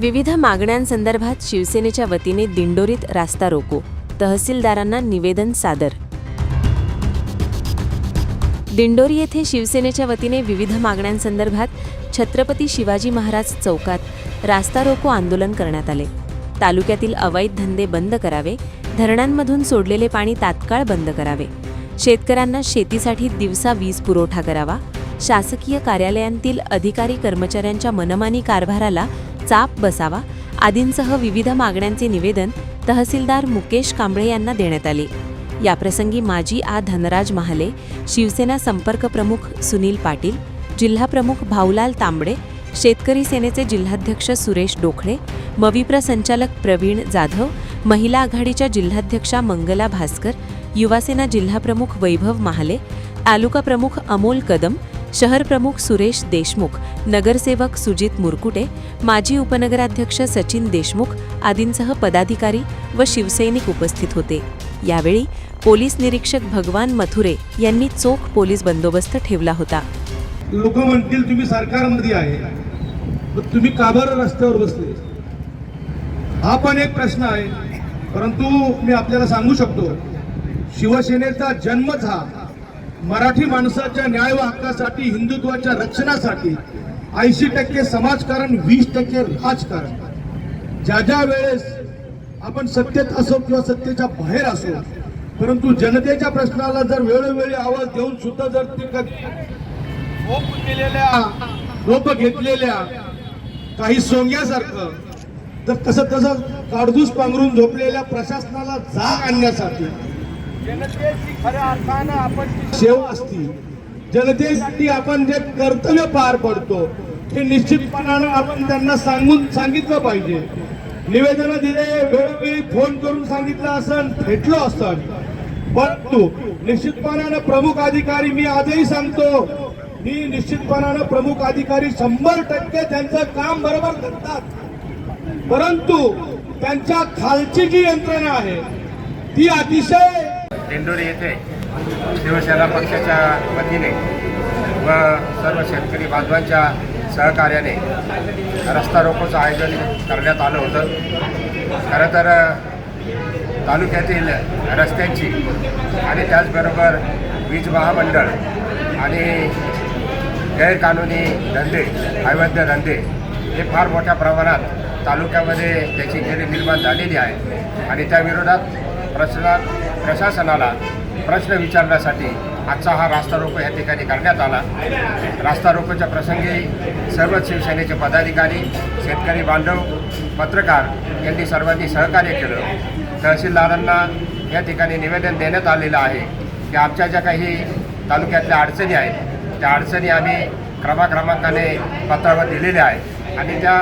विविध मागण्यांसंदर्भात शिवसेनेच्या वतीने दिंडोरीत रास्ता रोको, तहसीलदारांना निवेदन सादर। दिंडोरी येथे शिवसेनेच्या वतीने विविध मागण्यांसंदर्भात छत्रपती शिवाजी महाराज चौकात रास्ता रोको आंदोलन करण्यात आले। तालुक्यातील अवैध धंदे बंद करावे, धरणांमधून सोडलेले पाणी तात्काळ बंद करावे, शेतकऱ्यांना शेतीसाठी दिवसा वीज पुरवठा करावा, शासकीय कार्यालयांतील अधिकारी कर्मचाऱ्यांच्या मनमानी कारभाराला चाप बसावा आदींसह विविध मागण्यांचे निवेदन तहसीलदार मुकेश कांबळे यांना देण्यात आले। याप्रसंगी माजी धनराज महाले, शिवसेना संपर्क प्रमुख सुनील पाटील, जिल्हा प्रमुख भाऊलाल तांबडे, शेतकरी सेनेचे जिल्हाध्यक्ष सुरेश डोखळे, मविप्र संचालक प्रवीण जाधव, महिला आघाडीच्या जिल्हाध्यक्षा मंगला भास्कर, युवासेना जिल्हाप्रमुख वैभव महाले, तालुका प्रमुख अमोल कदम, शहर प्रमुख सुरेश देशमुख, नगरसेवक सुजित मुरकुटे, माजी उपनगराध्यक्ष सचिन देशमुख आदींसह पदाधिकारी व शिवसैनिक उपस्थित होते। यावेळी पोलीस निरीक्षक भगवान मथुरे यांनी चोख पोलीस बंदोबस्त ठेवला होता। लोक म्हणतील तुम्ही सरकारमध्ये आहे, तुम्ही का बरं रस्त्यावर बसले? हा पण एक प्रश्न आहे, परंतु मी आपल्याला सांगू शकतो, शिवसेनेचा जन्मच हा मराठी माणसाच्या न्याय व हक्कासाठी, हिंदुत्वाच्या रक्षणासाठी 80% समाजकारण, 20% राजकारण। ज्या वेळेस आपण सत्तेत असो किंवा सत्तेच्या बाहेर असो, परंतु जनतेच्या प्रश्नाला जर वेळोवेळी आवाज देऊन सुद्धा जर रोप घेतलेल्या काही सोंग्यासारखं जर तसं काडदूस पांघरून झोपलेल्या प्रशासनाला जाग आणण्यासाठी जनतेची खऱ्या अर्थानं आपण सेवा असती, जनतेसाठी आपण जे कर्तव्य पार पडतो ते निश्चितपणानं आपण त्यांना सांगितलं पाहिजे। निवेदन दिले, वेळोवेळी फोन करून सांगितलं असं, भेटलो असतं, परंतु निश्चितपणानं प्रमुख अधिकारी, मी आजही सांगतो, मी निश्चितपणानं प्रमुख अधिकारी 100% त्यांचं काम बरोबर करतात, परंतु त्यांच्या खालची जी यंत्रणा आहे ती अतिशय दिंडोरी येथे शिवसेना पक्षाच्या वतीने व सर्व शेतकरी बांधवांच्या सहकार्याने रस्ता रोकोचं आयोजन करण्यात आलं होतं। खरं तर तालुक्यातील रस्त्यांची आणि त्याचबरोबर वीज महामंडळ आणि गैरकानूनी धंदे, अवैध धंदे हे फार मोठ्या प्रमाणात तालुक्यामध्ये त्याची गेरी निर्माण झालेली आहे आणि त्या विरोधात प्रशासनाला प्रश्न विचारण्यासाठी आजचा हा रास्ता रोको या ठिकाणी करण्यात आला। रास्ता रोकोच्या प्रसंगी सर्व शिवसेनेचे पदाधिकारी, शेतकरी बांधव, पत्रकार यांनी सर्वांनी सहकार्य केलं। तहसीलदारांना या ठिकाणी निवेदन देण्यात आलेलं आहे की आमच्या ज्या काही तालुक्यातल्या अडचणी आहेत त्या अडचणी आम्ही क्रमाक्रमांकाने पत्रावर दिलेल्या आहेत आणि त्या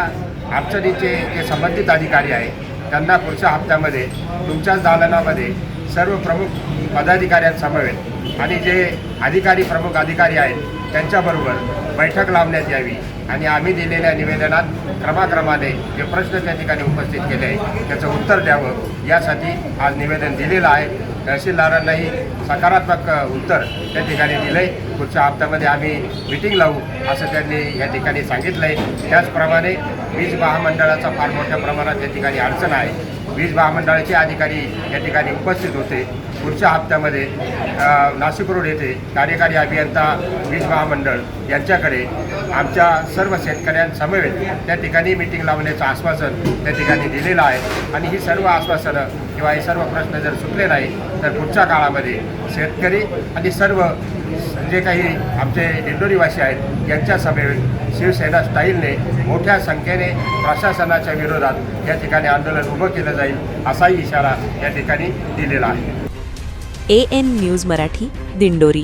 अडचणीचे जे संबंधित अधिकारी आहेत त्यांना पुढच्या हप्त्यामध्ये तुमच्याच दालनामध्ये सर्व प्रमुख पदाधिकाऱ्यांसमवेत आणि जे प्रमुख अधिकारी आहेत त्यांच्याबरोबर बैठक लावण्यात यावी आणि आम्ही दिलेल्या निवेदनात क्रमाक्रमाने जे प्रश्न त्या ठिकाणी उपस्थित केले आहे त्याचं उत्तर द्यावं यासाठी आज निवेदन दिलेलं आहे। तहसीलदारांनाही सकारात्मक उत्तर त्या ठिकाणी दिलं आहे। पुढच्या हप्त्यामध्ये आम्ही मीटिंग लावू असं त्यांनी या ठिकाणी सांगितलं आहे। त्याचप्रमाणे वीज महामंडळाचा फार मोठ्या प्रमाणात या ठिकाणी अडचण आहे। वीज महामंडळाचे अधिकारी या ठिकाणी उपस्थित होते। पुढच्या हप्त्यामध्ये नाशिक रोड येथे कार्यकारी अभियंता वीज महामंडळ यांच्याकडे आमच्या सर्व शेतकऱ्यांसमवेत त्या ठिकाणी मीटिंग लावण्याचं आश्वासन त्या ठिकाणी दिलेलं आहे आणि ही सर्व आश्वासनं किंवा हे सर्व प्रश्न जर सुटले नाही तर पुढच्या काळामध्ये शेतकरी आणि सर्व जे काही आमचे दिंडोरीवासी आहेत यांच्या समवेत शिवसेना स्टाईलने मोठ्या संख्येने प्रशासनाच्या विरोधात या ठिकाणी आंदोलन उभं केलं जाईल असाही इशारा या ठिकाणी दिलेला आहे। AN news Marathi, Dindori.